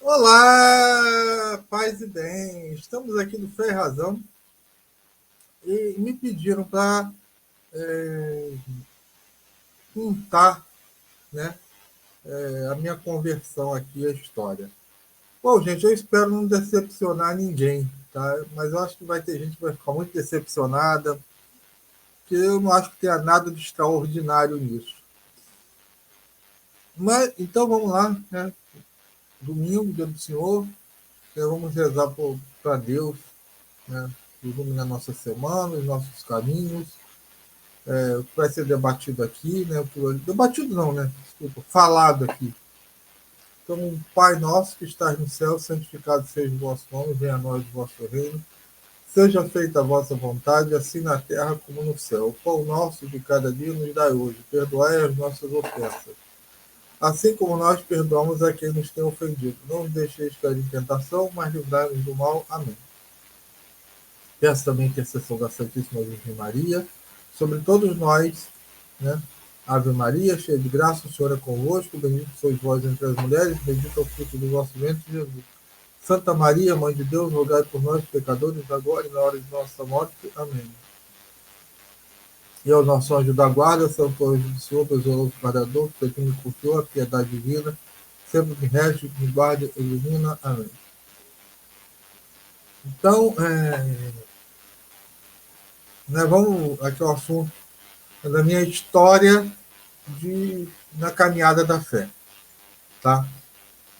Olá, paz e bem. Estamos aqui no Fé e Razão e me pediram para contar, né, a minha conversão aqui, a história. Bom, gente, eu espero não decepcionar ninguém, tá? Mas eu acho que vai ter gente que vai ficar muito decepcionada, porque eu não acho que tenha nada de extraordinário nisso. Mas então vamos lá, né? Domingo, dia do Senhor, vamos rezar para Deus, né? Iluminar nossa semana, os nossos caminhos, o que vai ser debatido aqui, né? Debatido não, né? Desculpa, falado aqui. Então, Pai nosso que estás no céu, santificado seja o vosso nome, venha a nós o vosso reino. Seja feita a vossa vontade, assim na terra como no céu. O pão nosso de cada dia nos dai hoje. Perdoai as nossas ofensas, assim como nós perdoamos a quem nos tem ofendido. Não nos deixeis cair em tentação, mas livrai-nos do mal. Amém. Peço também a intercessão da Santíssima Virgem Maria sobre todos nós, né? Ave Maria, cheia de graça, o Senhor é convosco, bendito sois vós entre as mulheres, bendito é o fruto do vosso ventre, Jesus. Santa Maria, Mãe de Deus, rogai por nós, pecadores, agora e na hora de nossa morte. Amém. E ao nosso anjo da guarda, Santo anjo do Senhor, pesouro guardador, que me confiou a piedade divina, sempre me rege, me guarde, ilumina. Amém. Então, né, vamos aqui ao assunto da minha história na caminhada da fé, tá?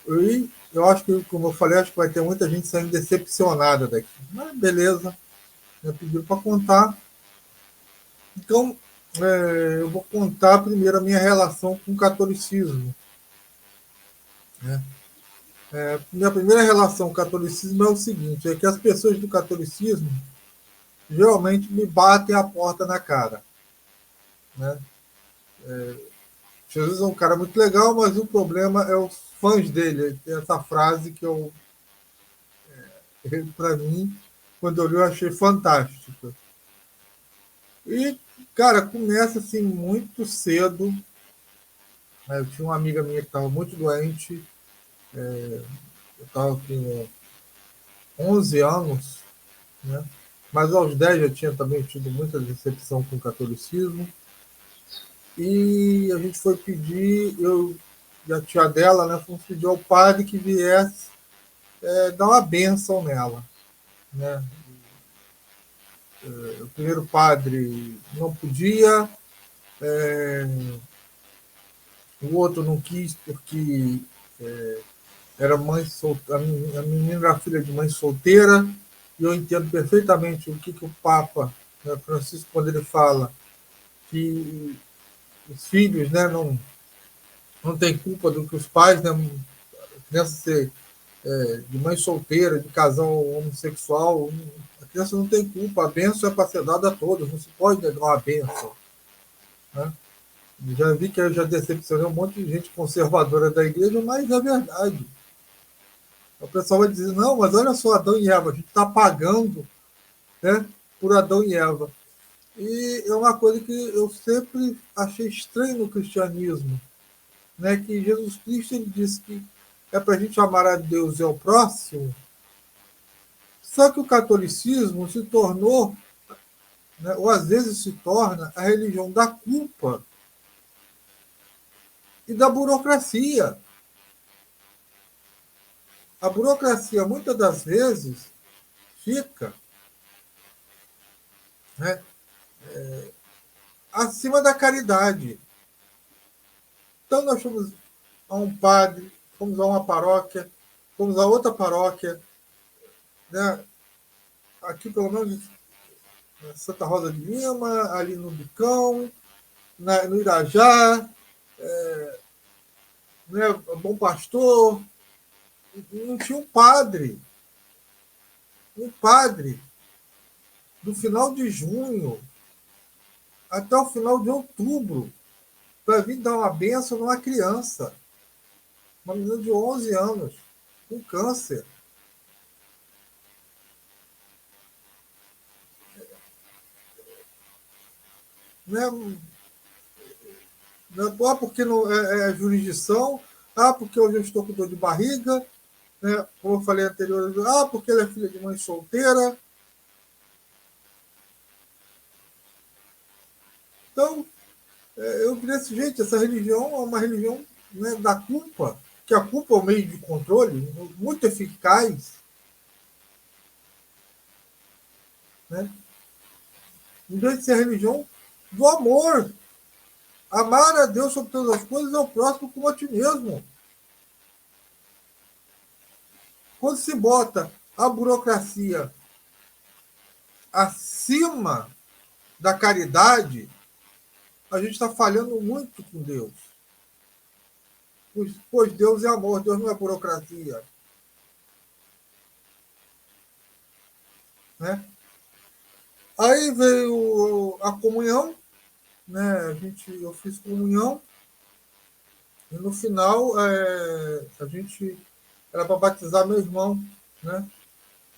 E eu acho que, como eu falei, acho que vai ter muita gente saindo decepcionada daqui. Mas beleza, me pediram para contar. Então, eu vou contar primeiro a minha relação com o catolicismo. Né? Minha primeira relação com o catolicismo é o seguinte: é que as pessoas do catolicismo geralmente me batem a porta na cara. Né? Jesus é um cara muito legal, mas o problema é os fãs dele. Tem essa frase que para mim, quando eu li, eu achei fantástica. E, cara, começa assim muito cedo. Né? Eu tinha uma amiga minha que estava muito doente. Eu estava com 11 anos, né? Mas aos 10 eu tinha também tido muita decepção com o catolicismo. E a gente foi pedir, eu e a tia dela, né, fomos pedir ao padre que viesse dar uma bênção nela. Né? O primeiro padre não podia, o outro não quis porque era mãe solteira, a menina era filha de mãe solteira, e eu entendo perfeitamente o que o Papa, né, Francisco, quando ele fala que os filhos, né, não têm culpa do que os pais, né, a criança ser de mãe solteira, de casal homossexual, a criança não tem culpa, a bênção é para ser dada a todos, não se pode negar uma bênção. Né? Já vi que eu já decepcionei um monte de gente conservadora da igreja, mas é verdade. O pessoal vai dizer, não, mas olha só, Adão e Eva, a gente está pagando, né, por Adão e Eva. E é uma coisa que eu sempre achei estranho no cristianismo, né, que Jesus Cristo ele disse que é para a gente amar a Deus e ao próximo, só que o catolicismo se tornou, né, ou às vezes se torna, a religião da culpa e da burocracia. A burocracia, muitas das vezes, fica, né, acima da caridade. Então, nós fomos a um padre, fomos a uma paróquia, fomos a outra paróquia, né? Aqui, pelo menos, Santa Rosa de Lima, ali no Bicão, no Irajá, né? Bom Pastor. Não tinha um padre, do final de junho até o final de outubro, para vir dar uma benção numa criança, uma menina de 11 anos, com câncer. Né? Porque não é jurisdição, porque hoje eu estou com dor de barriga, né? Como eu falei anteriormente, porque ela é filha de mãe solteira. Então, eu queria dizer, gente, essa religião é uma religião, né, da culpa, que a culpa é um meio de controle muito eficaz, né? Em vez de ser a religião do amor. Amar a Deus sobre todas as coisas é o próximo como a ti mesmo. Quando se bota a burocracia acima da caridade, a gente está falhando muito com Deus. Pois Deus é amor, Deus não é burocracia. Né? Aí veio a comunhão, né? Eu fiz comunhão, e no final a gente era para batizar meu irmão, né?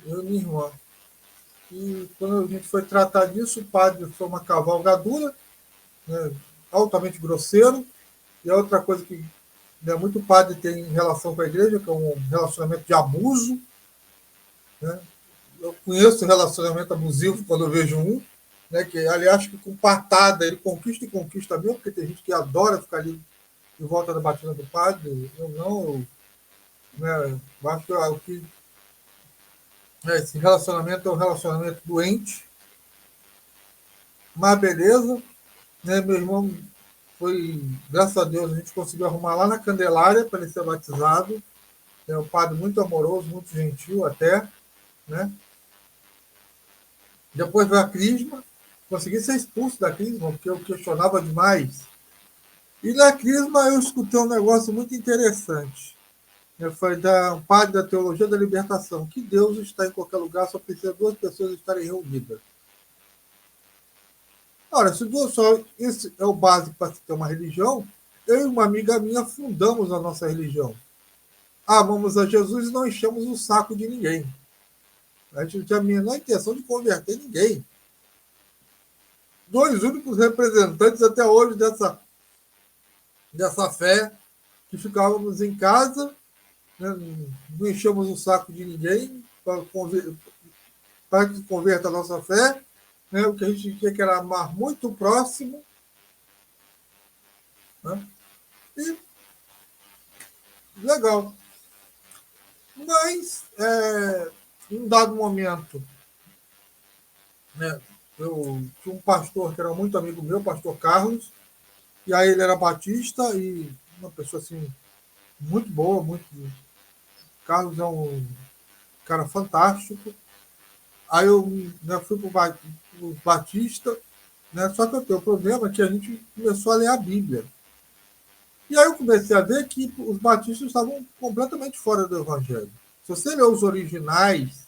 Eu e minha irmã. E quando a gente foi tratar disso, o padre foi uma cavalgadura, né, altamente grosseiro, e a outra coisa que, né, muito padre tem em relação com a igreja, que é um relacionamento de abuso. Né? Eu conheço relacionamento abusivo quando eu vejo um, né, que aliás que com patada ele conquista e conquista mesmo, porque tem gente que adora ficar ali em volta da batina do padre. Eu não, né, acho que esse relacionamento é um relacionamento doente, mas beleza, né, meu irmão foi, graças a Deus, a gente conseguiu arrumar lá na Candelária para ele ser batizado. É um padre muito amoroso, muito gentil até, né? Depois veio a crisma, consegui ser expulso da crisma, porque eu questionava demais. E na crisma eu escutei um negócio muito interessante. Foi um padre da teologia da libertação, que Deus está em qualquer lugar, só precisa duas pessoas estarem reunidas. Ora, se duas só, esse é o básico para se ter uma religião, eu e uma amiga minha fundamos a nossa religião. Amamos a Jesus e não enchemos o saco de ninguém. A gente não tinha a menor intenção de converter ninguém. Dois únicos representantes até hoje dessa fé, que ficávamos em casa, né, não enchemos o saco de ninguém para que converta a nossa fé. Né, o que a gente quer que era amar muito próximo. Né, e legal. Mas, em um dado momento, né, eu tinha um pastor que era muito amigo meu, o pastor Carlos, e aí ele era batista e uma pessoa assim, muito boa, muito. Carlos é um cara fantástico. Aí eu, né, fui para o Batista, né, só que eu tenho o problema que a gente começou a ler a Bíblia. E aí eu comecei a ver que os batistas estavam completamente fora do Evangelho. Se você ler os originais,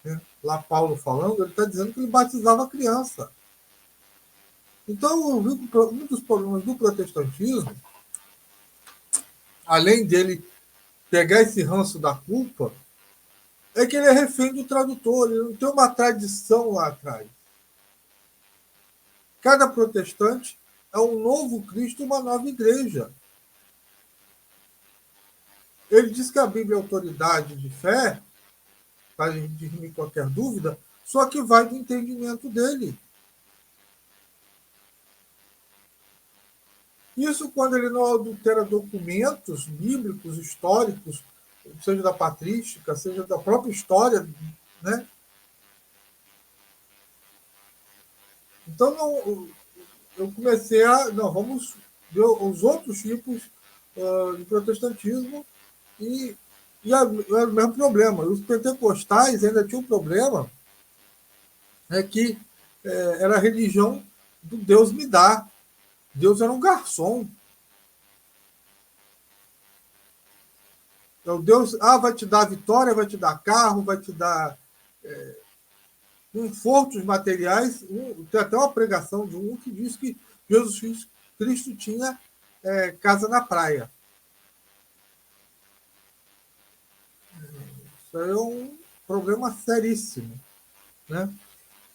né, lá Paulo falando, ele está dizendo que ele batizava criança. Então, eu vi que um dos problemas do protestantismo, além dele pegar esse ranço da culpa, é que ele é refém do tradutor, ele não tem uma tradição lá atrás. Cada protestante é um novo Cristo, uma nova igreja. Ele diz que a Bíblia é autoridade de fé, para dirimir qualquer dúvida, só que vai do entendimento dele. Isso quando ele não adultera documentos bíblicos, históricos, seja da patrística, seja da própria história, né? Então, não, eu comecei a... Não, vamos ver os outros tipos de protestantismo e era o mesmo problema. Os pentecostais ainda tinham um problema, que era a religião do Deus me dá. Deus era um garçom. Então, Deus vai te dar vitória, vai te dar carro, vai te dar confortos materiais. Tem até uma pregação de um que diz que Jesus Cristo tinha casa na praia. Isso é um problema seríssimo. Né?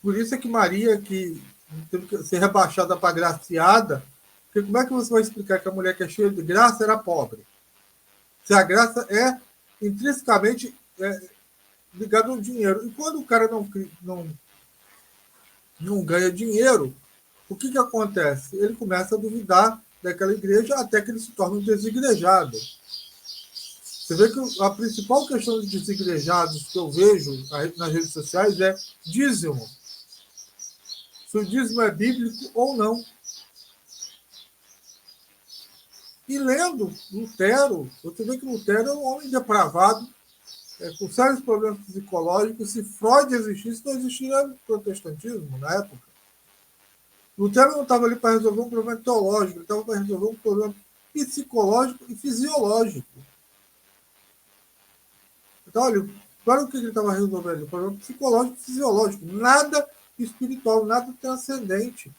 Por isso é que Maria, que teve que ser rebaixada para graciada, porque como é que você vai explicar que a mulher que é cheia de graça era pobre? Se a graça é intrinsecamente ligado ao dinheiro. E quando o cara não ganha dinheiro, o que, que acontece? Ele começa a duvidar daquela igreja até que ele se torna um desigrejado. Você vê que a principal questão dos desigrejados que eu vejo nas redes sociais é dízimo. Se o dízimo é bíblico ou não. E lendo Lutero, você vê que Lutero é um homem depravado, com sérios problemas psicológicos. Se Freud existisse, não existiria protestantismo na época. Lutero não estava ali para resolver um problema teológico, ele estava para resolver um problema psicológico e fisiológico. Então, olha, para o que ele estava resolvendo? Um problema psicológico e fisiológico, nada espiritual, nada transcendente.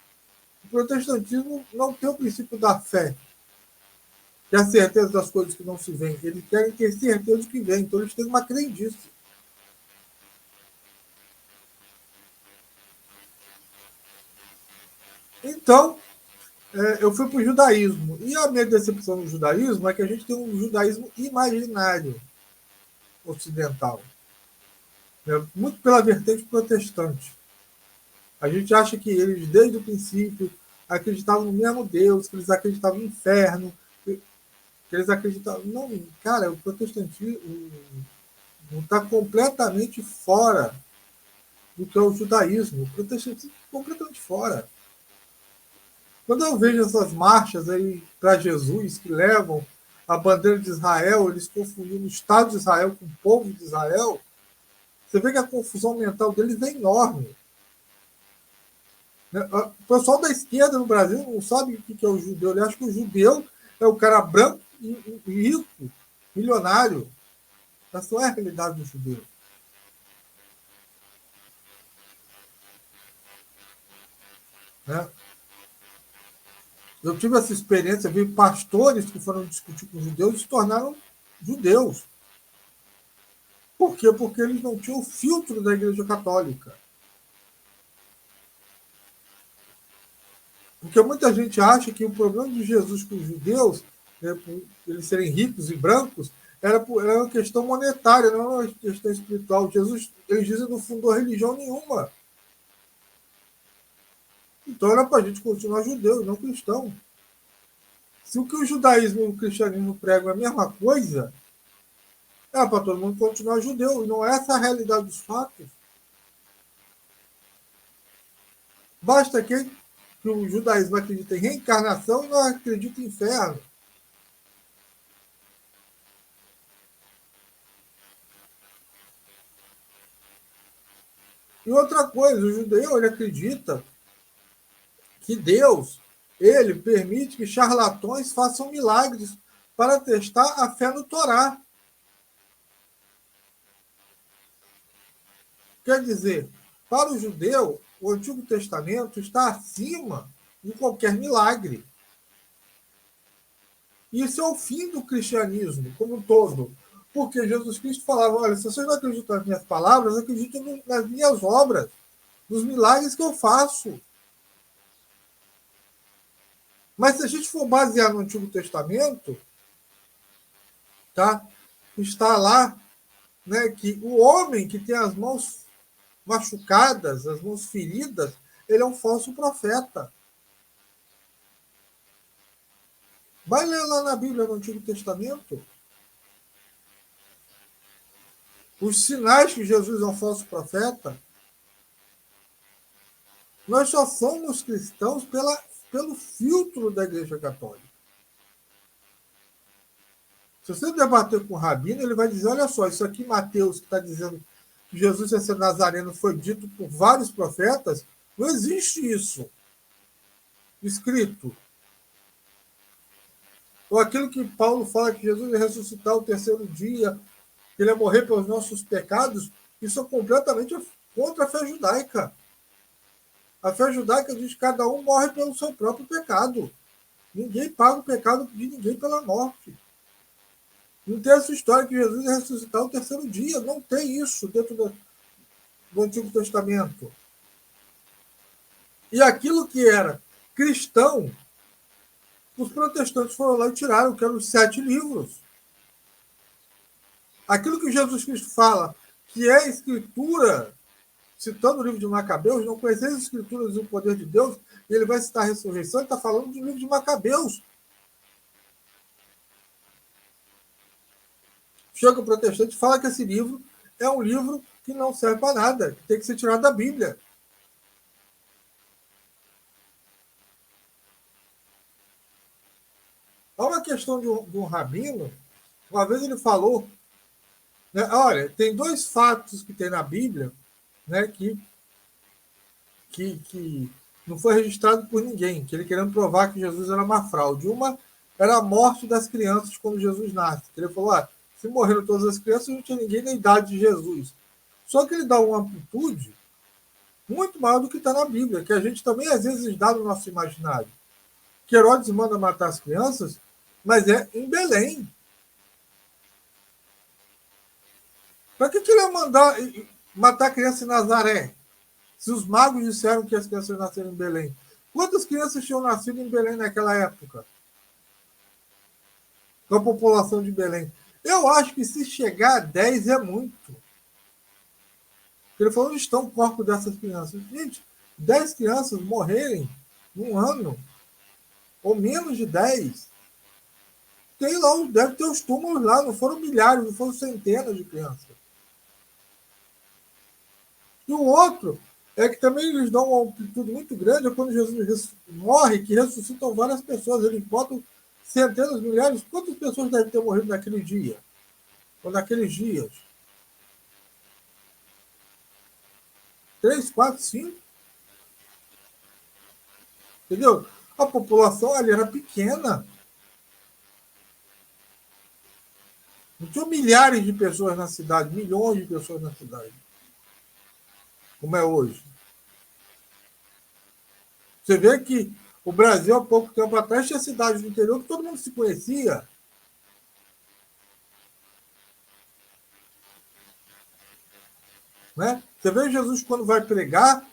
O protestantismo não tem o princípio da fé, que é a certeza das coisas que não se veem. Eles querem ter certeza do que vem, então eles têm uma crendice. Então, eu fui para o judaísmo. E a minha decepção no judaísmo é que a gente tem um judaísmo imaginário ocidental, né? Muito pela vertente protestante. A gente acha que eles, desde o princípio, acreditavam no mesmo Deus, que eles acreditavam no inferno, que eles acreditavam. Não, cara, o protestantismo está completamente fora do que é o judaísmo. O protestantismo está completamente fora. Quando eu vejo essas marchas aí para Jesus que levam a bandeira de Israel, eles confundindo o Estado de Israel com o povo de Israel, você vê que a confusão mental deles é enorme. O pessoal da esquerda no Brasil não sabe o que é o judeu. Ele acha que o judeu é o cara branco e rico, milionário. Essa não é a realidade do judeu. Né? Eu tive essa experiência, vi pastores que foram discutir com judeus e se tornaram judeus. Por quê? Porque eles não tinham o filtro da Igreja Católica. Porque muita gente acha que o problema de Jesus com os judeus, né, por eles serem ricos e brancos, era uma questão monetária, não era uma questão espiritual. Jesus, eles dizem, não fundou religião nenhuma. Então era para a gente continuar judeu e não cristão. Se o que o judaísmo e o cristianismo pregam é a mesma coisa, é para todo mundo continuar judeu. E não é essa a realidade dos fatos. Basta que o judaísmo acredita em reencarnação e não acredita em inferno. E outra coisa, o judeu ele acredita que Deus ele permite que charlatões façam milagres para testar a fé no Torá. Quer dizer, para o judeu, o Antigo Testamento está acima de qualquer milagre. Isso é o fim do cristianismo como um todo. Porque Jesus Cristo falava, olha, se vocês não acreditam nas minhas palavras, acreditem nas minhas obras, nos milagres que eu faço. Mas se a gente for basear no Antigo Testamento, tá? Está lá, né, que o homem que tem as mãos machucadas, as mãos feridas, ele é um falso profeta. Vai ler lá na Bíblia, no Antigo Testamento, os sinais que Jesus é um falso profeta. Nós só somos cristãos pelo filtro da Igreja Católica. Se você debater com o rabino, ele vai dizer, olha só, isso aqui Mateus que está dizendo que Jesus ia ser nazareno foi dito por vários profetas, não existe isso escrito. Ou aquilo que Paulo fala que Jesus ia ressuscitar o terceiro dia, que ele ia morrer pelos nossos pecados, isso é completamente contra a fé judaica. A fé judaica diz que cada um morre pelo seu próprio pecado. Ninguém paga o pecado de ninguém pela morte. Não tem essa história que Jesus ia ressuscitar o terceiro dia. Não tem isso dentro do Antigo Testamento. E aquilo que era cristão, os protestantes foram lá e tiraram, que eram os 7 livros. Aquilo que Jesus Cristo fala, que é a Escritura, citando o livro de Macabeus, não conhecer as Escrituras e o poder de Deus, e ele vai citar a ressurreição, ele está falando do livro de Macabeus. Chega o protestante e fala que esse livro é um livro que não serve para nada, que tem que ser tirado da Bíblia. Há uma questão de um rabino, uma vez ele falou, né, olha, tem dois fatos que tem na Bíblia, né, que não foi registrado por ninguém, que ele querendo provar que Jesus era uma fraude. Uma era a morte das crianças quando Jesus nasce. Ele falou, se morreram todas as crianças, não tinha ninguém na idade de Jesus. Só que ele dá uma amplitude muito maior do que está na Bíblia, que a gente também às vezes dá no nosso imaginário. Que Herodes manda matar as crianças, mas é em Belém. Para que ele ia mandar matar criança em Nazaré? Se os magos disseram que as crianças nasceram em Belém. Quantas crianças tinham nascido em Belém naquela época? Da população de Belém. Eu acho que se chegar a 10 é muito. Ele falou, onde estão o corpo dessas crianças? Gente, 10 crianças morrerem num ano, ou menos de 10, tem lá, deve ter os túmulos lá, não foram milhares, não foram centenas de crianças. E o outro é que também eles dão uma amplitude muito grande, é quando Jesus morre, que ressuscitam várias pessoas, eles botam centenas, milhares, quantas pessoas devem ter morrido naquele dia? Ou naqueles dias? 3, 4, 5? Entendeu? A população ali era pequena. Não tinham milhares de pessoas na cidade, milhões de pessoas na cidade, como é hoje. Você vê que o Brasil, há pouco tempo atrás, tinha cidades do interior que todo mundo se conhecia. Né? Você vê Jesus quando vai pregar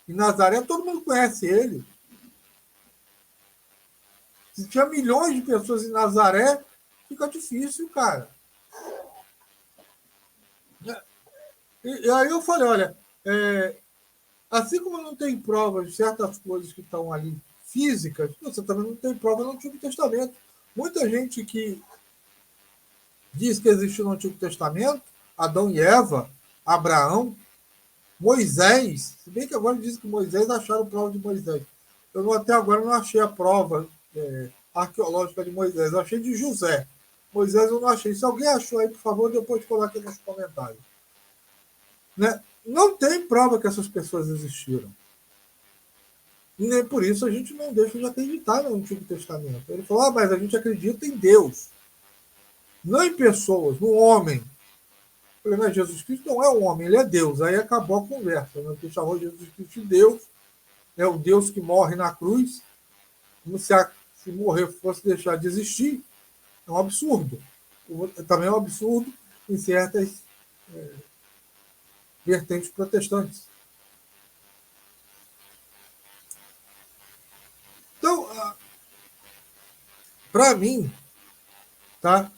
em Nazaré, todo mundo conhece ele. Se tinha milhões de pessoas em Nazaré, fica difícil, cara. E aí eu falei, olha, assim como não tem provas de certas coisas que estão ali físicas, você também não tem prova no Antigo Testamento. Muita gente que diz que existiu no Antigo Testamento, Adão e Eva, Abraão, Moisés, se bem que agora diz que Moisés acharam prova de Moisés. Eu até agora não achei a prova arqueológica de Moisés, eu achei de José. Moisés eu não achei. Se alguém achou aí, por favor, depois coloque nos comentários. Né? Não tem prova que essas pessoas existiram. E nem por isso a gente não deixa de acreditar no Antigo Testamento. Ele falou, mas a gente acredita em Deus, não em pessoas, no homem. Eu falei, mas Jesus Cristo não é um homem, ele é Deus. Aí acabou a conversa. Né? Porque chamou Jesus Cristo de Deus, é o Deus que morre na cruz, como se morrer fosse deixar de existir. É um absurdo. Também é um absurdo em certas vertentes protestantes. Então, para mim, tá?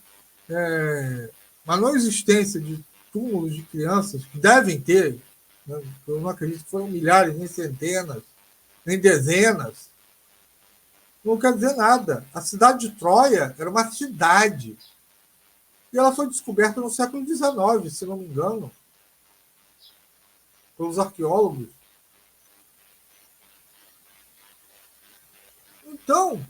A não existência de túmulos de crianças, que devem ter, né? Eu não acredito que foram milhares, nem centenas, nem dezenas, não quer dizer nada. A cidade de Troia era uma cidade. E ela foi descoberta no século XIX, se não me engano, pelos arqueólogos. Então,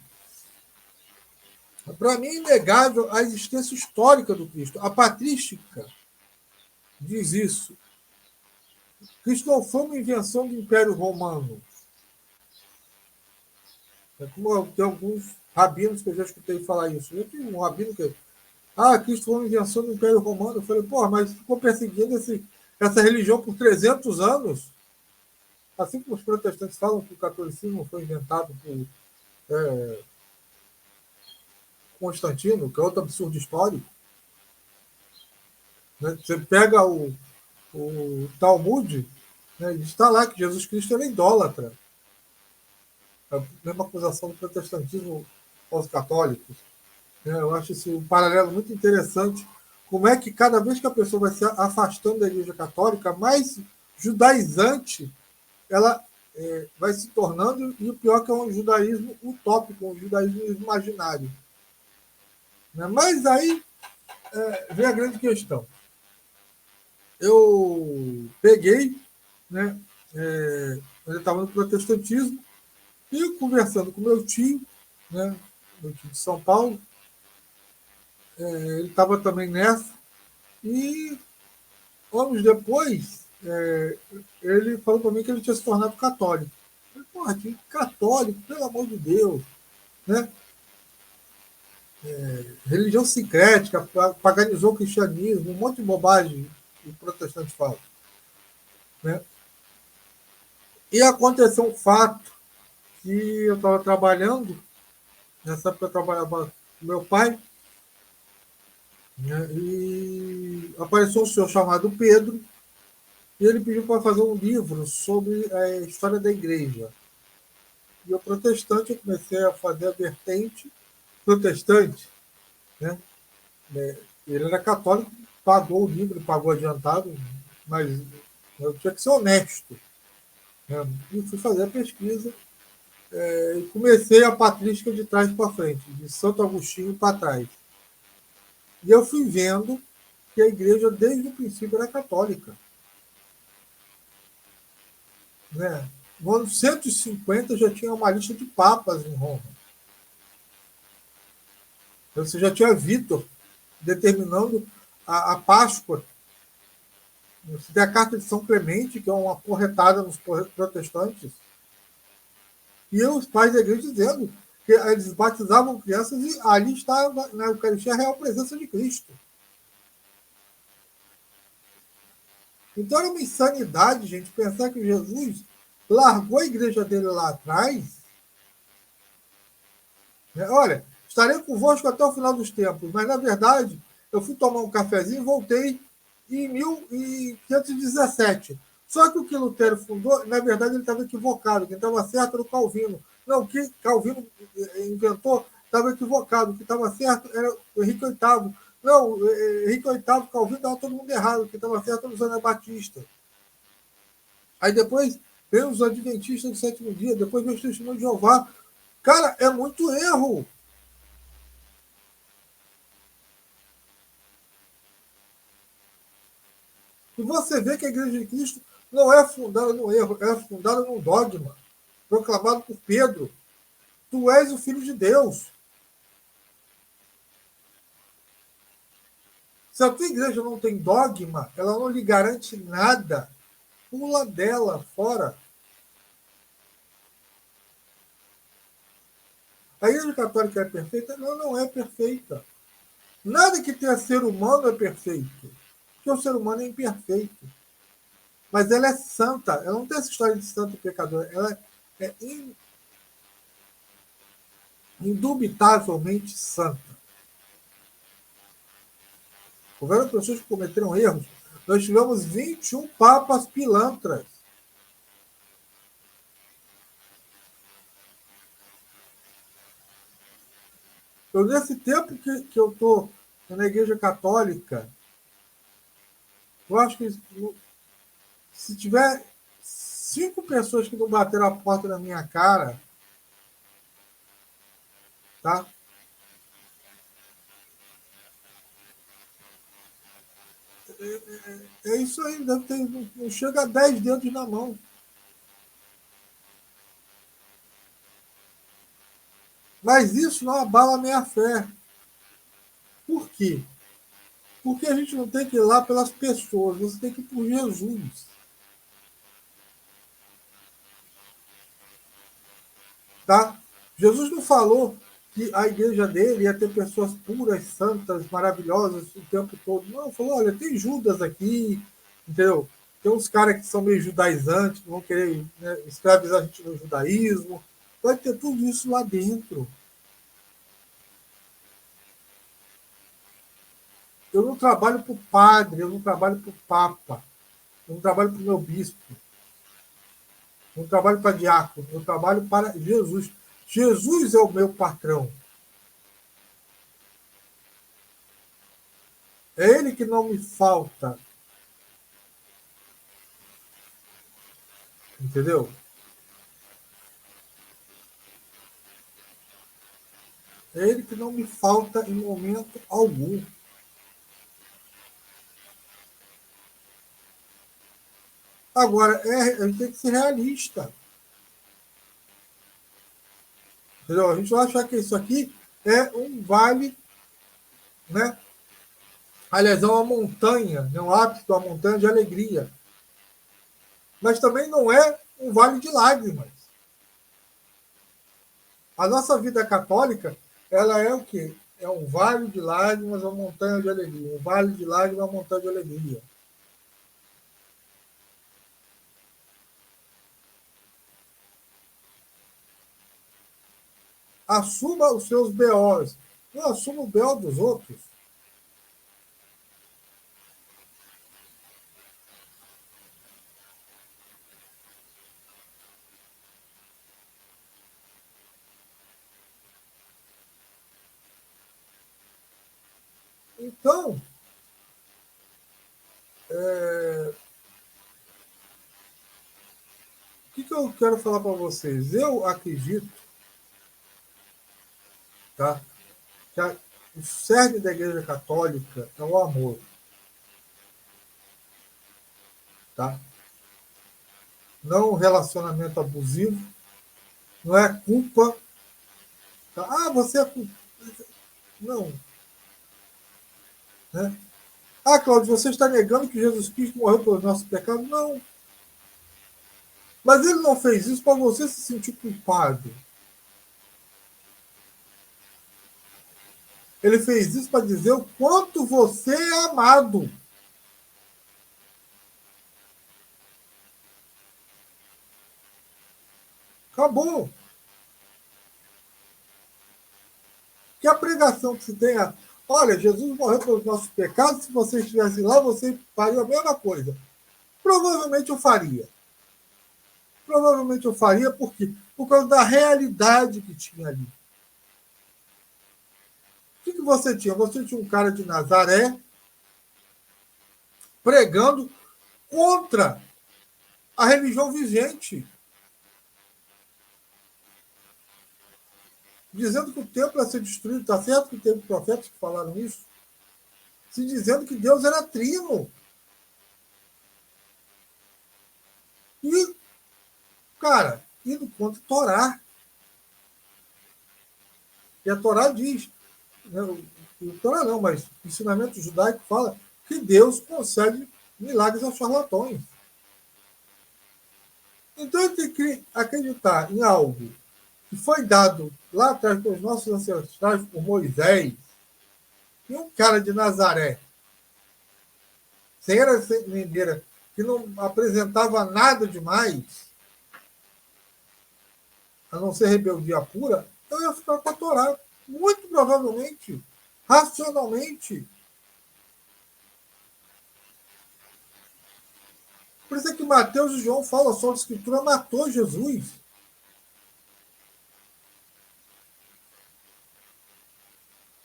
para mim é inegável a existência histórica do Cristo. A patrística diz isso. Cristo não foi uma invenção do Império Romano. Como tem alguns rabinos que eu já escutei falar isso. Eu tenho um rabino que... Cristo foi uma invenção do Império Romano. Eu falei, mas ficou perseguindo essa religião por 300 anos. Assim como os protestantes falam que o catolicismo foi inventado por Constantino, que é outro absurdo histórico. Né? Você pega o Talmud, né? Está lá que Jesus Cristo era idólatra. A mesma acusação do protestantismo aos católicos. Eu acho esse um paralelo muito interessante como é que cada vez que a pessoa vai se afastando da Igreja Católica, mais judaizante ela vai se tornando, e o pior que é um judaísmo utópico, um judaísmo imaginário. Né? Mas aí vem a grande questão. Eu peguei, né, eu estava no protestantismo, e conversando com meu tio, né, meu tio de São Paulo, ele estava também nessa, e anos depois, ele falou para mim que ele tinha se tornado católico. Eu falei, porra, que católico, pelo amor de Deus, né? Religião sincrética, paganizou o cristianismo, um monte de bobagem que o protestante fala. Né? E aconteceu um fato que eu estava trabalhando, nessa época eu trabalhava com meu pai, né? E apareceu um senhor chamado Pedro, e ele pediu para fazer um livro sobre a história da igreja. E eu protestante, eu comecei a fazer a vertente protestante, né? Ele era católico, pagou o livro, pagou adiantado, mas eu tinha que ser honesto. Né? E fui fazer a pesquisa e comecei a patrística de trás para frente, de Santo Agostinho para trás. E eu fui vendo que a igreja, desde o princípio, era católica. Né? No ano 150 já tinha uma lista de papas em Roma. Você já tinha Vítor determinando a Páscoa. Você tem a Carta de São Clemente, que é uma porretada nos protestantes. E os pais da igreja dizendo que eles batizavam crianças e ali estava na Eucaristia a real presença de Cristo. Então era uma insanidade, gente, pensar que Jesus largou a igreja dele lá atrás. Né? Olha, estarei convosco até o final dos tempos, mas na verdade eu fui tomar um cafezinho e voltei em 1517. Só que o que Lutero fundou, na verdade, ele estava equivocado. Quem estava certo era o Calvino. Não, o que Calvino inventou estava equivocado. O que estava certo era o Henrique VIII. Não, Henrique VIII, Calvino, estava todo mundo errado. O que estava certo era o José Batista. Aí depois vem os adventistas do sétimo dia, depois vem os testemunhos de Jeová. Cara, é muito erro. E você vê que a Igreja de Cristo não é fundada no erro, é fundada no dogma, proclamado por Pedro. Tu és o Filho de Deus. Se a tua igreja não tem dogma, ela não lhe garante nada. Pula dela fora. A Igreja Católica é perfeita? Não, não é perfeita. Nada que tenha ser humano é perfeito. Porque o ser humano é imperfeito. Mas ela é santa. Ela não tem essa história de santo e pecador. Ela é indubitavelmente santa. Houveram pessoas que cometeram erros. Nós tivemos 21 papas pilantras. Eu, nesse tempo que eu estou na Igreja Católica, eu acho que se tiver 5 pessoas que não bateram a porta na minha cara, tá? É isso aí, deve ter, não chega a 10 dedos na mão. Mas isso não abala a minha fé. Por quê? Porque a gente não tem que ir lá pelas pessoas, você tem que ir por Jesus. Tá? Jesus não falou que a igreja dele ia ter pessoas puras, santas, maravilhosas o tempo todo. Não, falou, olha, tem Judas aqui, entendeu? Tem uns caras que são meio judaizantes, que vão querer, né, escravizar a gente no judaísmo. Vai ter tudo isso lá dentro. Eu não trabalho para o padre, eu não trabalho para o papa, eu não trabalho para o meu bispo, eu não trabalho para diácono, eu trabalho para Jesus. Jesus é o meu patrão. É Ele que não me falta, entendeu? É Ele que não me falta em momento algum. Agora, a gente tem que ser realista. Entendeu? A gente vai achar que isso aqui é um vale, né? Aliás, é uma montanha, né? Um ápice de uma montanha de alegria. Mas também não é um vale de lágrimas. A nossa vida católica, ela é o quê? É um vale de lágrimas, uma montanha de alegria. Um vale de lágrimas, uma montanha de alegria. Assuma os seus BOs. Não assuma o BO dos outros. Então, o que eu quero falar para vocês? Eu acredito, tá, que o cerne da Igreja Católica é o amor. Tá? Não o relacionamento abusivo, não é culpa. Tá? Ah, você é culpa. Não. Né? Ah, Cláudio, você está negando que Jesus Cristo morreu pelos nossos pecados? Não. Mas ele não fez isso para você se sentir culpado. Ele fez isso para dizer o quanto você é amado. Acabou. Que a pregação que se tenha, olha, Jesus morreu pelos nossos pecados, se você estivesse lá, você faria a mesma coisa. Provavelmente eu faria. Provavelmente eu faria por quê? Por causa da realidade que tinha ali. O que você tinha? Você tinha um cara de Nazaré pregando contra a religião vigente, dizendo que o templo ia ser destruído. Está certo que teve profetas que falaram isso? Se dizendo que Deus era trino. E, cara, indo contra a Torá. E a Torá diz, né, o Torá não, mas o ensinamento judaico fala que Deus concede milagres aos charlatões. Então eu tenho que acreditar em algo que foi dado lá atrás pelos nossos ancestrais por Moisés, e um cara de Nazaré, sem era rendeira, que não apresentava nada demais, a não ser rebeldia pura, eu ia ficar com a Torá. Muito provavelmente, racionalmente. Por isso é que Mateus e João falam só a Escritura matou Jesus.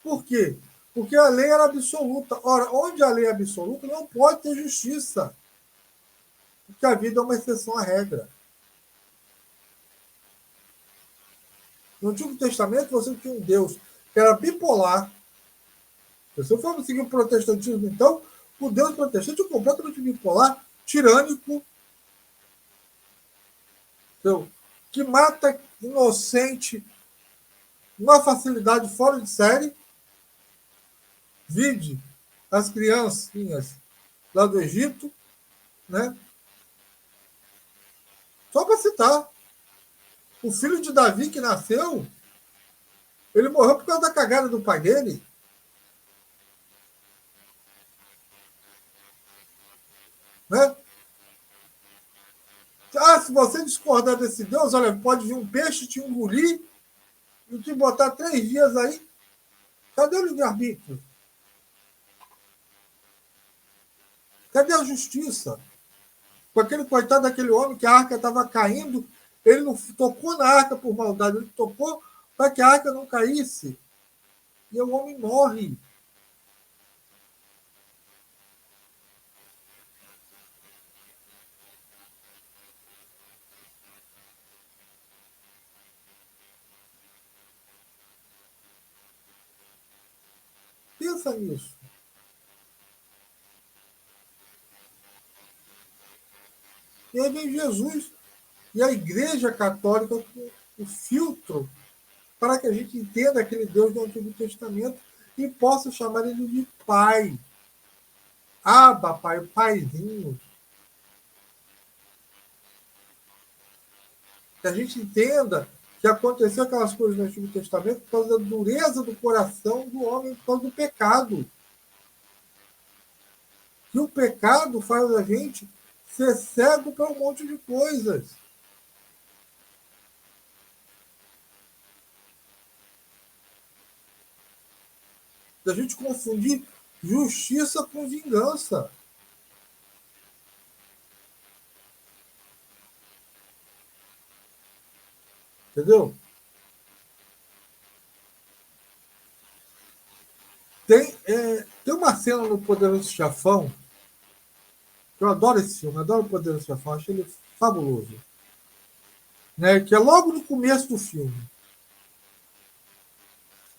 Por quê? Porque a lei era absoluta. Ora, onde a lei é absoluta, não pode ter justiça. Porque a vida é uma exceção à regra. No Antigo Testamento, você tinha um Deus que era bipolar. Se você for seguir o protestantismo, então, o Deus protestante é completamente bipolar, tirânico, entendeu? Que mata inocente, uma facilidade fora de série. Vide as criancinhas lá do Egito, né? Só para citar. O filho de Davi que nasceu, ele morreu por causa da cagada do pai dele. Né? Ah, se você discordar desse Deus, olha, pode vir um peixe te engolir e te botar 3 dias aí. Cadê o livre-arbítrio? Cadê a justiça? Com aquele coitado daquele homem que a arca estava caindo, ele não tocou na arca por maldade, ele tocou para que a arca não caísse. E o homem morre. pensa nisso. E aí vem Jesus e a Igreja Católica com o filtro para que a gente entenda aquele Deus do Antigo Testamento e possa chamar ele de Pai. Abba, Pai, Paizinho. Que a gente entenda que aconteceu aquelas coisas no Antigo Testamento por causa da dureza do coração do homem, por causa do pecado. Que o pecado faz a gente ser cego para um monte de coisas. Da gente confundir justiça com vingança. Entendeu? Tem uma cena no Poderoso Chefão, que eu adoro esse filme, adoro o Poderoso Chefão, acho ele fabuloso. Né? Que é logo no começo do filme.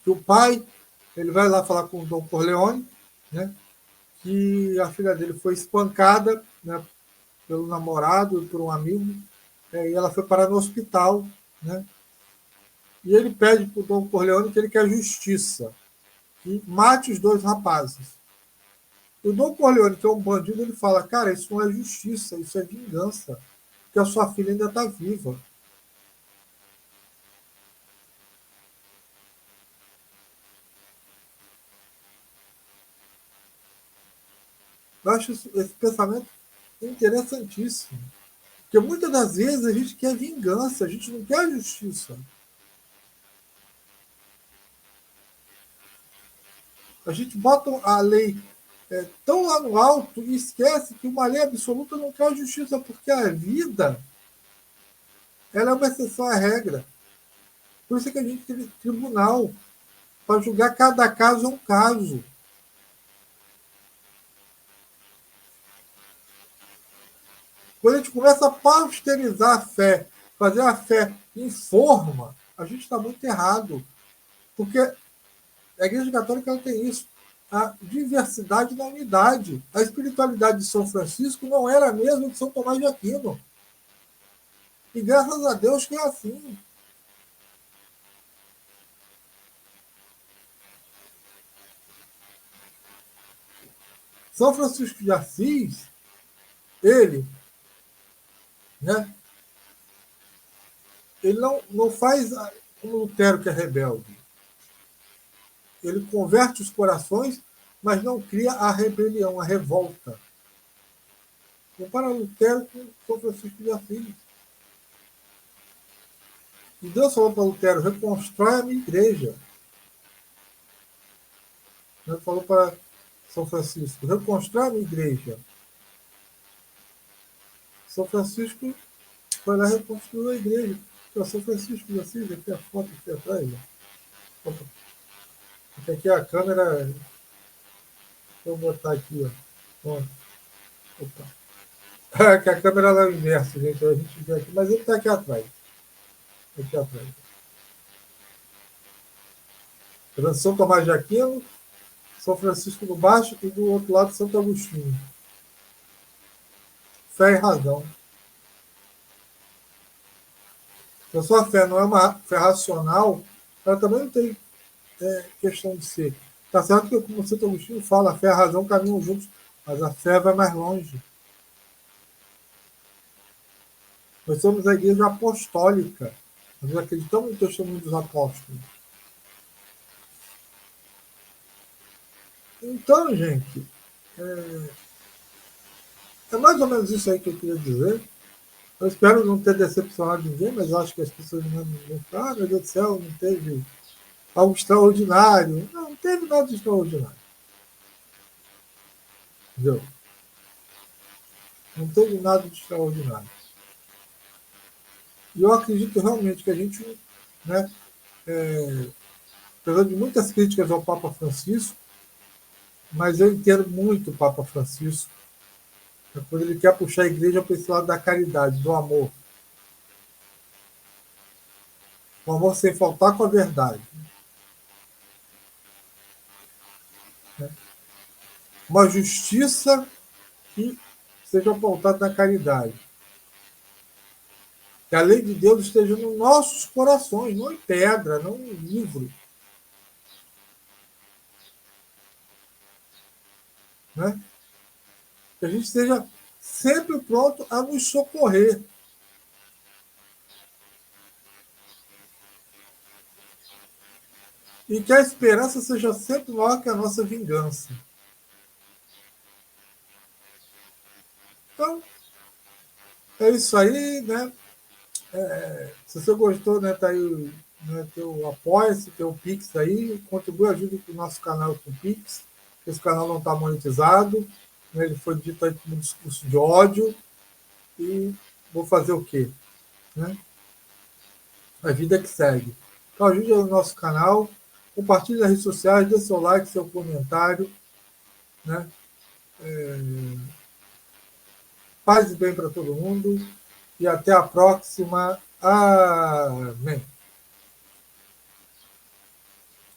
Que o pai ele vai lá falar com o Dom Corleone, né? Que a filha dele foi espancada, né, pelo namorado, por um amigo, e ela foi parar no hospital, né? E ele pede para o Dom Corleone que ele quer justiça, que mate os dois rapazes. O Dom Corleone, que é um bandido, ele fala, cara, isso não é justiça, isso é vingança, porque a sua filha ainda está viva. Eu acho esse pensamento interessantíssimo. Porque muitas das vezes a gente quer vingança, a gente não quer justiça. A gente bota a lei tão lá no alto e esquece que uma lei absoluta não traz justiça, porque a vida ela é uma exceção à regra. Por isso é que a gente tem tribunal para julgar cada caso é um caso. Quando a gente começa a pausterizar a fé, fazer a fé em forma, a gente está muito errado. Porque a Igreja Católica ela tem isso. A diversidade na unidade. A espiritualidade de São Francisco não era a mesma de São Tomás de Aquino. E graças a Deus que é assim. São Francisco de Assis, ele, né, ele não faz como Lutero, que é rebelde. Ele converte os corações, mas não cria a rebelião, a revolta. Compara Lutero com São Francisco de Assis. E Deus falou para Lutero, reconstrói a minha igreja. Ele falou para São Francisco, reconstrói a minha igreja. São Francisco foi lá e reconstruiu a igreja. Então, São Francisco de Assis, aqui a foto aqui atrás. Né? Porque aqui a câmera. Vou botar aqui, ó. Opa. Que a câmera lá é o inverso, gente. A gente vê aqui, mas ele está aqui atrás. Aqui atrás. São Tomás de Aquino, São Francisco do Baixo e do outro lado Santo Agostinho. Fé e razão. Se a sua fé não é uma fé racional, ela também não tem questão de ser. Está certo que, como o Santo Agostinho fala, a fé e a razão caminham juntos, mas a fé vai mais longe. Nós somos a igreja apostólica. Nós acreditamos no testemunho dos apóstolos. Então, gente, é mais ou menos isso aí que eu queria dizer. Eu espero não ter decepcionado ninguém, mas eu acho que as pessoas não vão ficar, meu Deus do céu, não teve algo extraordinário. Não teve nada de extraordinário. Entendeu? Não teve nada de extraordinário. E eu acredito realmente que a gente, né, apesar de muitas críticas ao Papa Francisco, mas eu entendo muito o Papa Francisco, quando ele quer puxar a igreja para esse lado da caridade, do amor. O amor sem faltar com a verdade. Uma justiça que seja pautada na caridade. Que a lei de Deus esteja nos nossos corações, não em pedra, não em livro. Né? Que a gente esteja sempre pronto a nos socorrer. E que a esperança seja sempre maior que a nossa vingança. Então, é isso aí, né? Se você gostou, né, tá aí, né, teu apoia-se, teu Pix aí, contribui, ajude o nosso canal com o Pix. Esse canal não está monetizado, né, ele foi dito aí como um discurso de ódio, e vou fazer o quê? Né? A vida que segue. Então ajude o nosso canal, compartilhe nas redes sociais, dê seu like, seu comentário, né? Paz e bem para todo mundo e até a próxima. Amém.